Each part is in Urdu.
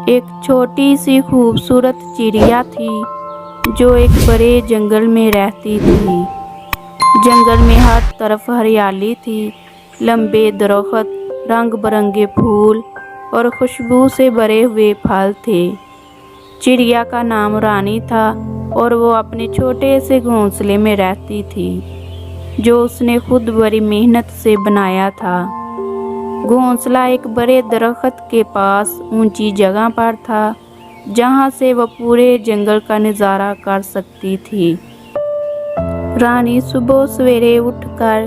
ایک چھوٹی سی خوبصورت چڑیا تھی جو ایک بڑے جنگل میں رہتی تھی۔ جنگل میں ہر طرف ہریالی تھی، لمبے درخت، رنگ برنگے پھول اور خوشبو سے بھرے ہوئے پھل تھے۔ چڑیا کا نام رانی تھا اور وہ اپنے چھوٹے سے گھونسلے میں رہتی تھی جو اس نے خود بڑی محنت سے بنایا تھا۔ گھونسلہ ایک بڑے درخت کے پاس اونچی جگہ پر تھا جہاں سے وہ پورے جنگل کا نظارہ کر سکتی تھی۔ رانی صبح سویرے اٹھ کر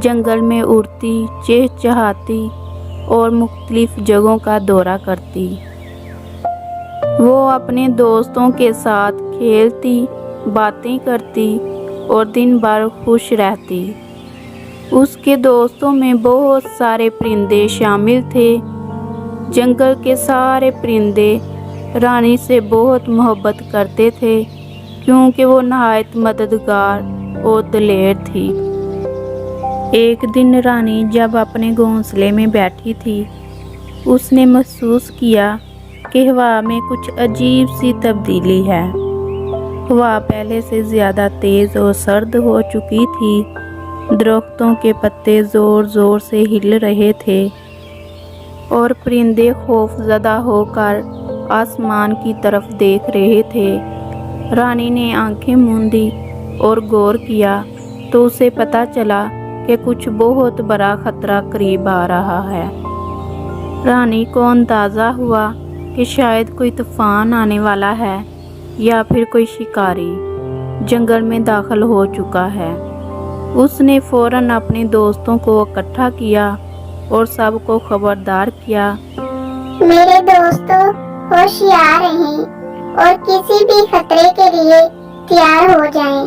جنگل میں اڑتی، چہچہاتی اور مختلف جگہوں کا دورہ کرتی۔ وہ اپنے دوستوں کے ساتھ کھیلتی، باتیں کرتی اور دن بھر خوش رہتی۔ اس کے دوستوں میں بہت سارے پرندے شامل تھے۔ جنگل کے سارے پرندے رانی سے بہت محبت کرتے تھے کیونکہ وہ نہایت مددگار اور دلیر تھی۔ ایک دن رانی جب اپنے گھونسلے میں بیٹھی تھی، اس نے محسوس کیا کہ ہوا میں کچھ عجیب سی تبدیلی ہے۔ ہوا پہلے سے زیادہ تیز اور سرد ہو چکی تھی۔ درختوں کے پتے زور زور سے ہل رہے تھے اور پرندے خوف زدہ ہو کر آسمان کی طرف دیکھ رہے تھے۔ رانی نے آنکھیں موندی اور غور کیا تو اسے پتہ چلا کہ کچھ بہت بڑا خطرہ قریب آ رہا ہے۔ رانی کو اندازہ ہوا کہ شاید کوئی طوفان آنے والا ہے یا پھر کوئی شکاری جنگل میں داخل ہو چکا ہے۔ اس نے فوراً اپنے دوستوں کو اکٹھا کیا اور سب کو خبردار کیا۔ میرے دوستوں، ہوشیار رہیں اور کسی بھی خطرے کے لیے تیار ہو جائیں۔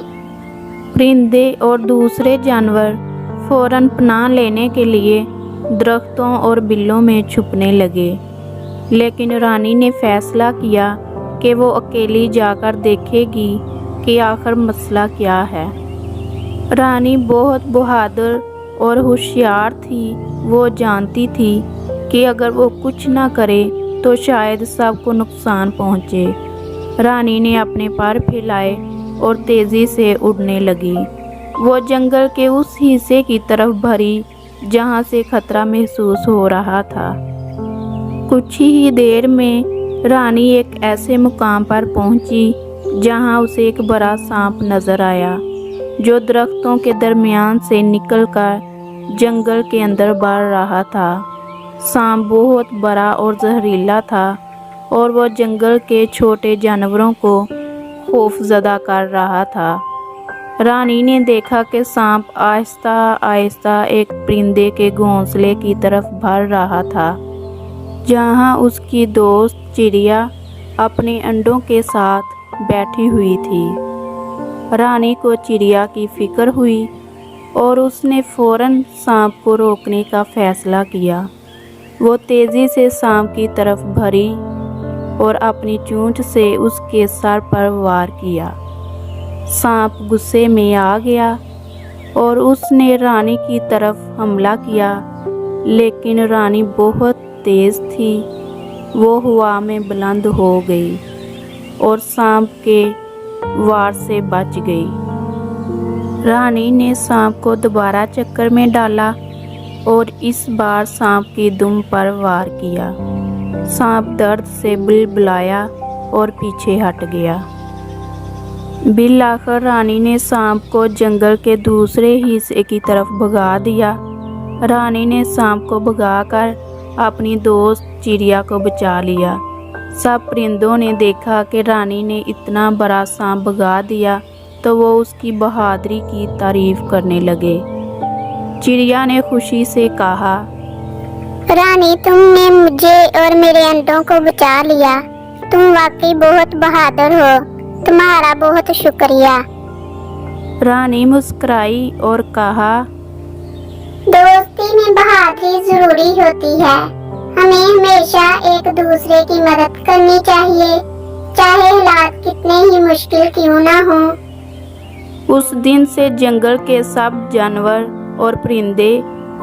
پرندے اور دوسرے جانور فوراً پناہ لینے کے لیے درختوں اور بلوں میں چھپنے لگے، لیکن رانی نے فیصلہ کیا کہ وہ اکیلی جا کر دیکھے گی کہ آخر مسئلہ کیا ہے۔ رانی بہت بہادر اور ہوشیار تھی۔ وہ جانتی تھی کہ اگر وہ کچھ نہ کرے تو شاید سب کو نقصان پہنچے۔ رانی نے اپنے پر پھیلائے اور تیزی سے اڑنے لگی۔ وہ جنگل کے اس حصے کی طرف بڑھی جہاں سے خطرہ محسوس ہو رہا تھا۔ کچھ ہی دیر میں رانی ایک ایسے مقام پر پہنچی جہاں اسے ایک بڑا سانپ نظر آیا جو درختوں کے درمیان سے نکل کر جنگل کے اندر بڑھ رہا تھا۔ سانپ بہت بڑا اور زہریلا تھا اور وہ جنگل کے چھوٹے جانوروں کو خوف زدہ کر رہا تھا۔ رانی نے دیکھا کہ سانپ آہستہ آہستہ ایک پرندے کے گھونسلے کی طرف بڑھ رہا تھا جہاں اس کی دوست چڑیا اپنے انڈوں کے ساتھ بیٹھی ہوئی تھی۔ رانی کو چڑیا کی فکر ہوئی اور اس نے فوراً سانپ کو روکنے کا فیصلہ کیا۔ وہ تیزی سے سانپ کی طرف بڑھی اور اپنی چونچ سے اس کے سر پر وار کیا۔ سانپ غصے میں آ گیا اور اس نے رانی کی طرف حملہ کیا، لیکن رانی بہت تیز تھی۔ وہ ہوا میں بلند ہو گئی اور سانپ کے وار سے بچ گئی۔ رانی نے سانپ کو دوبارہ چکر میں ڈالا اور اس بار سانپ کی دم پر وار کیا۔ سانپ درد سے بلبلایا اور پیچھے ہٹ گیا۔ بالآخر رانی نے سانپ کو جنگل کے دوسرے حصے کی طرف بھگا دیا۔ رانی نے سانپ کو بھگا کر اپنی دوست چڑیا کو بچا لیا۔ سب پرندوں نے دیکھا کہ رانی نے اتنا بڑا سانپ بھگا دیا تو وہ اس کی بہادری کی تعریف کرنے لگے۔ چڑیا نے خوشی سے کہا، رانی، تم نے مجھے اور میرے انڈوں کو بچا لیا۔ تم واقعی بہت بہادر ہو۔ تمہارا بہت شکریہ۔ رانی مسکرائی اور کہا، دوستی میں بہادری ضروری ہوتی ہے۔ ہمیں ہمیشہ ایک دوسرے کی مدد کرنی چاہیے، چاہے حالات کتنے ہی مشکل کیوں نہ ہوں۔ اس دن سے جنگل کے سب جانور اور پرندے